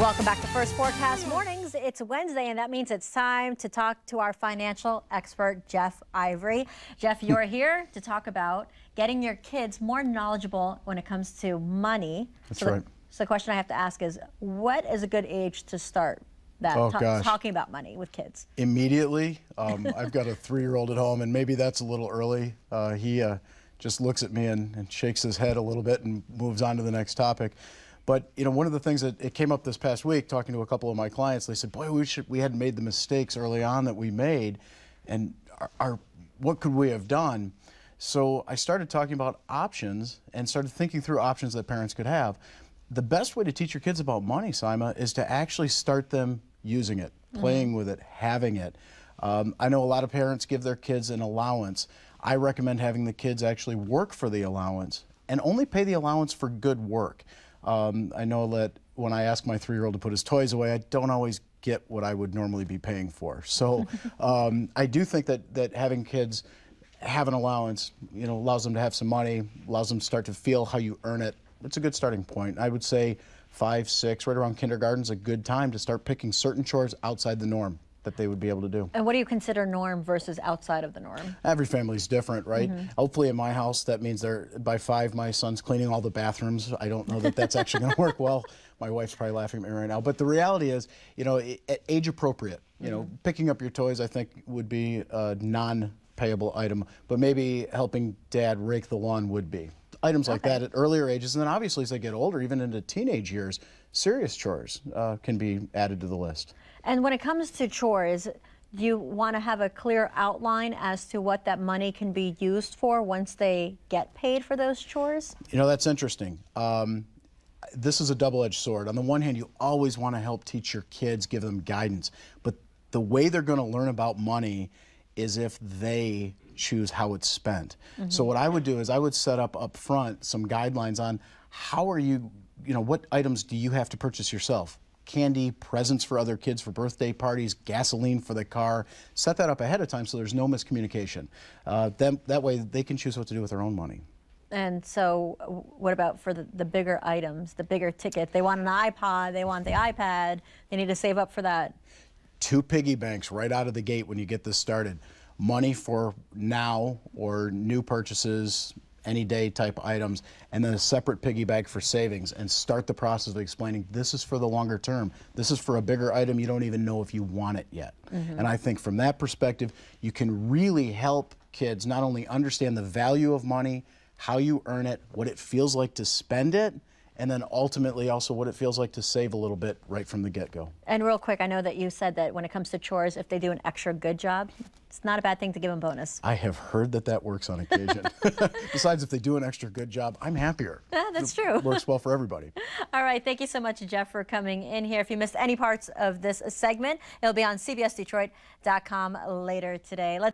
Welcome back to First Forecast Mornings. It's Wednesday, and that means it's time to talk to our financial expert, Jeff Ivory. Jeff, you're here to talk about getting your kids more knowledgeable when it comes to money. That's right. So the question I have to ask is, what is a good age to start that talking about money with kids? Immediately. I've got a 3-year-old at home, and maybe that's a little early. He just looks at me and shakes his head a little bit and moves on to the next topic. But you know, one of the things that it came up this past week, talking to a couple of my clients, they said, "Boy, we hadn't made the mistakes early on that we made, and what could we have done?" So I started talking about options and started thinking through options that parents could have. The best way to teach your kids about money, Sima, is to actually start them using it, playing with it, having it. I know a lot of parents give their kids an allowance. I recommend having the kids actually work for the allowance and only pay the allowance for good work. I know that when I ask my 3-year-old to put his toys away, I don't always get what I would normally be paying for. So I do think that having kids have an allowance, you know, allows them to have some money, allows them to start to feel how you earn it. It's a good starting point. I would say 5, 6, right around kindergarten is a good time to start picking certain chores outside the norm that they would be able to do. And what do you consider norm versus outside of the norm? Every family's different, right? Hopefully in my house, that means by 5, my son's cleaning all the bathrooms. I don't know that that's actually going to work well. My wife's probably laughing at me right now. But the reality is, you know, age appropriate. You know, picking up your toys, I think, would be a non-payable item. But maybe helping dad rake the lawn would be. Items like that at earlier ages. And then obviously as they get older, even into teenage years, serious chores can be added to the list. And when it comes to chores, do you want to have a clear outline as to what that money can be used for once they get paid for those chores? You know, that's interesting. This is a double-edged sword. On the one hand, you always want to help teach your kids, give them guidance. But the way they're going to learn about money is if they choose how it's spent. So what I would do is I would set up front some guidelines on how are you know, what items do you have to purchase yourself? Candy, presents for other kids for birthday parties, gasoline for the car. Set that up ahead of time so there's no miscommunication. That way they can choose what to do with their own money. And so what about for the bigger items, the bigger ticket? They want an iPod, they want the iPad, they need to save up for that. 2 piggy banks right out of the gate when you get this started. Money for now or new purchases, any day type items, and then a separate piggy bank for savings, and start the process of explaining this is for the longer term. This is for a bigger item you don't even know if you want it yet. And I think from that perspective, you can really help kids not only understand the value of money, how you earn it, what it feels like to spend it, and then ultimately also what it feels like to save a little bit right from the get-go. And real quick, I know that you said that when it comes to chores, if they do an extra good job, it's not a bad thing to give them bonus. I have heard that works on occasion. Besides, if they do an extra good job, I'm happier. Yeah, that's true. It works well for everybody. All right, thank you so much, Jeff, for coming in here. If you missed any parts of this segment, it'll be on CBSDetroit.com later today.